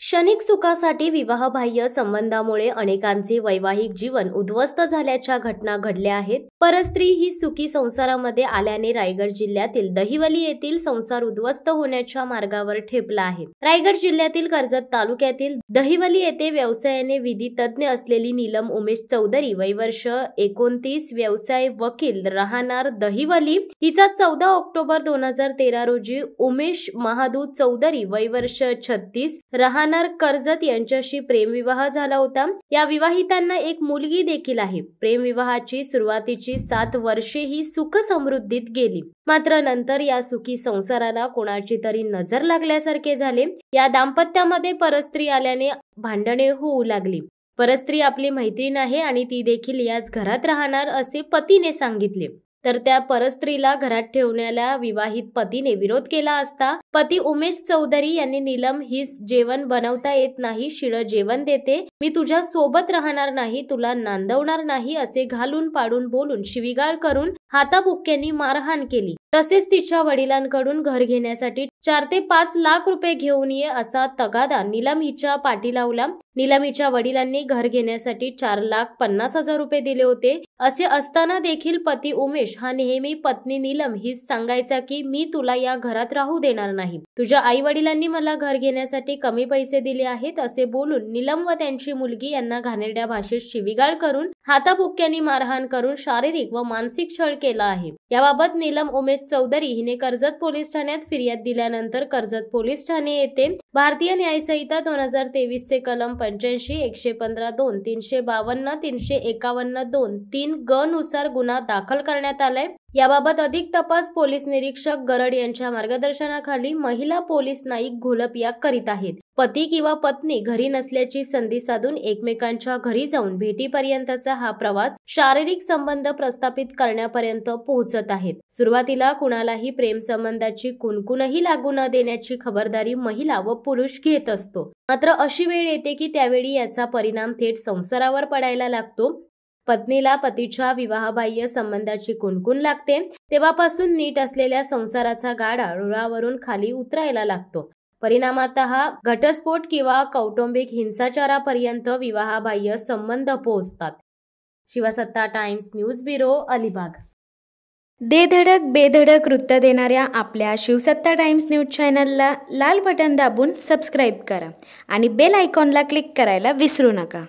क्षणिक सुखासाठी विवाहबाह्य संबंधामुळे अनेकांचे वैवाहिक जीवन उद्ध्वस्त झाल्याच्या घटना घडल्या आहेत। परस्त्री ही सुखी संसारामध्ये आल्याने रायगड जिल्ह्यातील दहिवली येथील संसार उद्ध्वस्त होण्याच्या मार्गावर ठेपला आहे। रायगड जिल्ह्यातील कर्जत तालुक्यातील दहिवली येथे व्यवसायाने विधी तज्ञ असलेली नीलम उमेश चौधरी वय वर्ष 29, व्यवसाय वकील, राहणार दहिवली, हिचा 14 ऑक्टोबर 2013 रोजी उमेश महादूत चौधरी वय वर्ष 36, राहणार कर्जत यांच्याशी प्रेमविवाह झाला होता। या विवाहितांना एक मुलगी देखील आहे। प्रेमविवाहाची सुरुवातीची 7 वर्षे ही सुख समृद्धीत गेली, मात्र नंतर या सुखी संसाराला कोणाची तरी नजर लागल्यासारखे झाले। या दाम्पत्यामध्ये परस्त्री आल्याने भांडणे होऊ लागली। परस्त्री आपली मैत्रीण आहे आणि ती देखील याच घरात राहणार असे पतीने सांगितले, तर त्या परस्त्रीला घरात ठेवण्याला विवाहित पतीने विरोध केला असता पती उमेश चौधरी यांनी नीलम, हीच जेवण बनवता येत नाही, शिळं जेवण देते, मी तुझ्या सोबत राहणार नाही, तुला नांदवणार नाही असे घालून पाडून बोलून शिवीगाळ करून हाताबुक्क्यांनी मारहाण केली। तसेच तिच्या वडिलांकडून घर घेण्यासाठी 4 ते 5 लाख रुपये घेऊन ये असा तगादा नीलम हिच्या पाठी लावला। नीलम हिच्या वडिलांनी घर घेण्यासाठी 4,50,000 रुपये दिले होते। असे असताना देखील पती उमेश हा नेहमी पत्नी नीलम हीच सांगायचा की मी तुला या घरात राहू देणार नाही, तुझ्या आई वडिलांनी मला घर घेण्यासाठी कमी पैसे दिले आहेत असे बोलून नीलम व त्यांची मुलगी यांना घाणेरड्या भाषेत शिवीगाळ करून हाताबुक्क्यांनी मारहाण करून शारीरिक व मानसिक छळ केला आहे। याबाबत नीलम उमेश चौधरी हिने कर्जत पोलीस ठाण्यात फिर्याद दिल्यानंतर कर्जत पोलीस ठाणे येथे भारतीय न्याय संहिता 2023 चे कलम 85, 115(2), 352, 351(2), 3 ग नुसार गुन्हा दाखल करण्यात आलाय। याबाबत अधिक तपास पोलीस निरीक्षक गरड यांच्या मार्गदर्शनाखाली महिला पोलीस नाईक घोलप या करीत आहेत। पती किंवा पत्नी घरी नसल्याची संधी साधून एकमेकांच्या घरी जाऊन भेटीपर्यंतचा हा प्रवास शारीरिक संबंध प्रस्थापित करण्यापर्यंत पोहोचत आहेत। सुरुवातीला कुणालाही प्रेम संबंधाची कुणकुणही लागू न देण्याची खबरदारी महिला व पुरुष घेत असतो, मात्र अशी वेळ येते की त्यावेळी याचा परिणाम थेट संसारावर पडायला लागतो। पत्नीला पतीच्या विवाहबाह्य संबंधाची कुणकुण लागते, तेव्हापासून नीट असलेल्या संसाराचा गाडा रुळावरून खाली उतरायला लागतो। परिणामातः घटस्फोट किंवा कौटुंबिक हिंसाचारापर्यंत विवाहबाह्य संबंध पोहोचतात। शिवसत्ता टाइम्स न्यूज ब्युरो, अलिबाग। दे धडक बेधडक वृत्त देणाऱ्या आपल्या शिवसत्ता टाइम्स न्यूज चॅनलला लाल बटन दाबून सबस्क्राईब करा आणि बेल आयकॉनला क्लिक करायला विसरू नका।